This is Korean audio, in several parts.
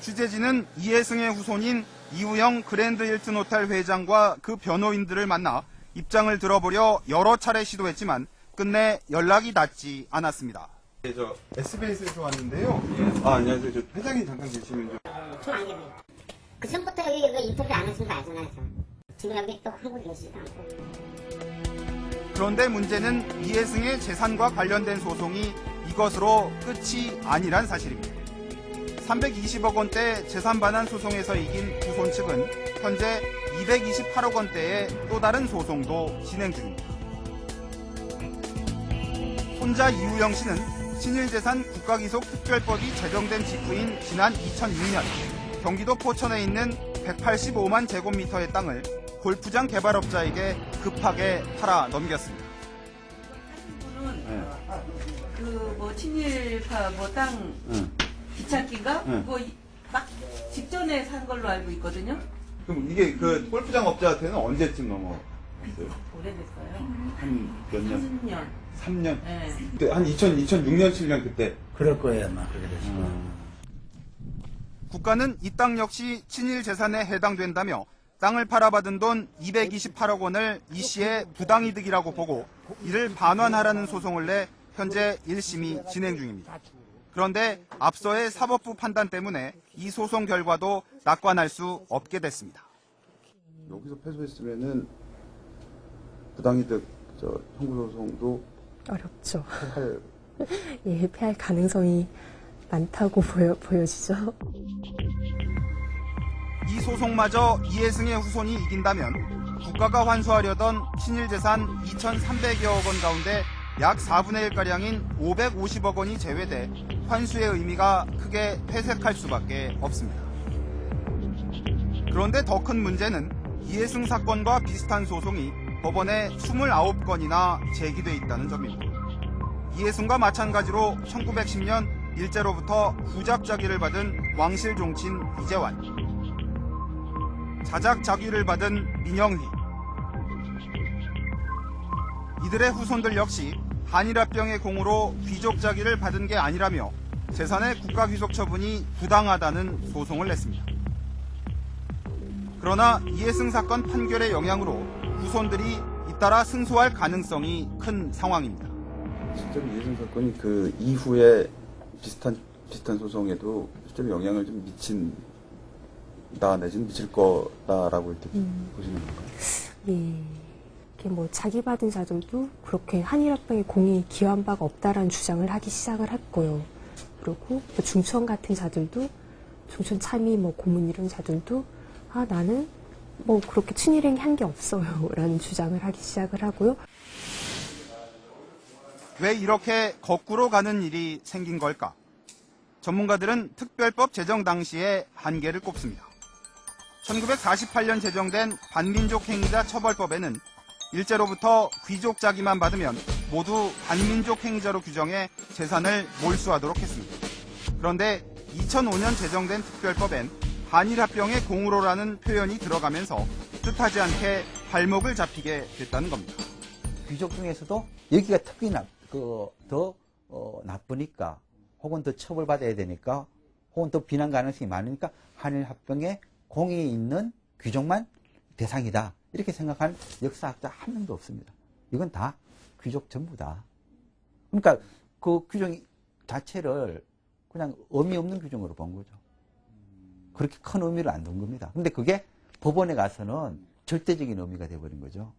취재진은 이해승의 후손인 이우영 그랜드 힐튼 호텔 회장과 그 변호인들을 만나 입장을 들어보려 여러 차례 시도했지만 끝내 연락이 닿지 않았습니다. 네, 저 SBS에서 왔는데요. 안녕하세요. 저 회장님 잠깐 계시면 좀. 전 안 계세요. 그 전부터 여기 인터뷰 안 하신 거 알잖아요. 지금 여기 또 한국에 계시지도 않고. 그런데 문제는 이해승의 재산과 관련된 소송이 이것으로 끝이 아니란 사실입니다. 320억 원대 재산 반환 소송에서 이긴 후손 측은 현재 228억 원대의 또 다른 소송도 진행 중입니다. 손자 이우영 씨는 친일재산 국가기속특별법이 제정된 직후인 지난 2006년 경기도 포천에 있는 185만 제곱미터의 땅을 골프장 개발업자에게 급하게 팔아 넘겼습니다. 그 친일파 땅 기찻기인가? 그거 막 직전에 산 걸로 알고 있거든요. 그럼 이게 그 골프장 업자한테는 언제쯤 넘어갔어요? 오래됐어요. 한 몇 년? 3년. 3년? 네. 그때 한 2006년, 7년 그때. 그럴 거예요, 아마. 그렇게 됐을 거예요. 국가는 이 땅 역시 친일 재산에 해당된다며 땅을 팔아받은 돈 228억 원을 이 씨의 부당이득이라고 보고 이를 반환하라는 소송을 내 현재 1심이 진행 중입니다. 그런데 앞서의 사법부 판단 때문에 이 소송 결과도 낙관할 수 없게 됐습니다. 여기서 패소했으면은 부당이득 청구 소송도 어렵죠. 할. 예, 패할 가능성이 많다고 보여지죠. 이 소송마저 이해승의 후손이 이긴다면 국가가 환수하려던 친일재산 2,300여 원 가운데 약 4분의 1가량인 550억 원이 제외돼 환수의 의미가 크게 퇴색할 수밖에 없습니다. 그런데 더 큰 문제는 이해승 사건과 비슷한 소송이 법원에 29건이나 제기돼 있다는 점입니다. 이해승과 마찬가지로 1910년 일제로부터 후잡자기를 받은 왕실 종친 이재환, 자작자귀를 받은 민영휘, 이들의 후손들 역시 한일합병의 공으로 귀족자기를 받은 게 아니라며 재산의 국가귀속 처분이 부당하다는 소송을 냈습니다. 그러나 이해승 사건 판결의 영향으로 후손들이 잇따라 승소할 가능성이 큰 상황입니다. 실제로 이해승 사건이 그 이후에 비슷한 소송에도 실제로 영향을 좀 미친다 내지는 미칠 거다라고 이렇게 보시는 건가요? 예. 이렇게 자기 받은 자들도 그렇게 한일합병의 공이 기여한 바가 없다라는 주장을 하기 시작을 했고요. 그리고 중천 같은 자들도 중천 참의 고문 이런 자들도 나는 그렇게 친일행위 한 게 없어요 라는 주장을 하기 시작을 하고요. 왜 이렇게 거꾸로 가는 일이 생긴 걸까? 전문가들은 특별법 제정 당시의 한계를 꼽습니다. 1948년 제정된 반민족 행위자 처벌법에는 일제로부터 귀족자기만 받으면 모두 반민족 행위자로 규정해 재산을 몰수하도록 했습니다. 그런데 2005년 제정된 특별법엔 한일합병의 공으로라는 표현이 들어가면서 뜻하지 않게 발목을 잡히게 됐다는 겁니다. 귀족 중에서도 여기가 특히 더 나쁘니까 혹은 더 처벌받아야 되니까 혹은 더 비난 가능성이 많으니까 한일합병에 공이 있는 귀족만 대상이다. 이렇게 생각하는 역사학자 한 명도 없습니다. 이건 다 귀족 전부다. 그러니까 그 규정 자체를 그냥 의미 없는 규정으로 본 거죠. 그렇게 큰 의미를 안 둔 겁니다. 근데 그게 법원에 가서는 절대적인 의미가 돼버린 거죠.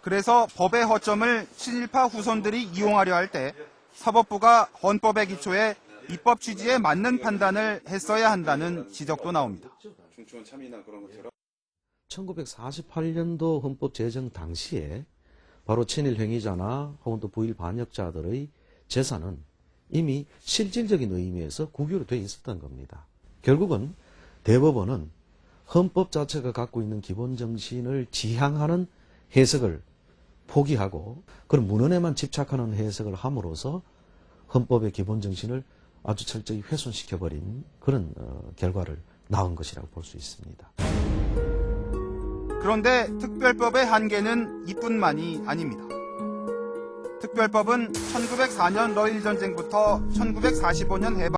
그래서 법의 허점을 친일파 후손들이 이용하려 할 때 사법부가 헌법의 기초에 입법 취지에 맞는 판단을 했어야 한다는 지적도 나옵니다. 중천 참의나 그런 것처럼 1948년도 헌법 제정 당시에 바로 친일 행위자나 혹은 또 부일 반역자들의 재산은 이미 실질적인 의미에서 구규로 되어 있었던 겁니다. 결국은 대법원은 헌법 자체가 갖고 있는 기본 정신을 지향하는 해석을 포기하고 그런 문헌에만 집착하는 해석을 함으로써 헌법의 기본 정신을 아주 철저히 훼손시켜버린 그런 결과를 낳은 것이라고 볼 수 있습니다. 그런데 특별법의 한계는 이뿐만이 아닙니다. 특별법은 1904년 러일 전쟁부터 1945년 해방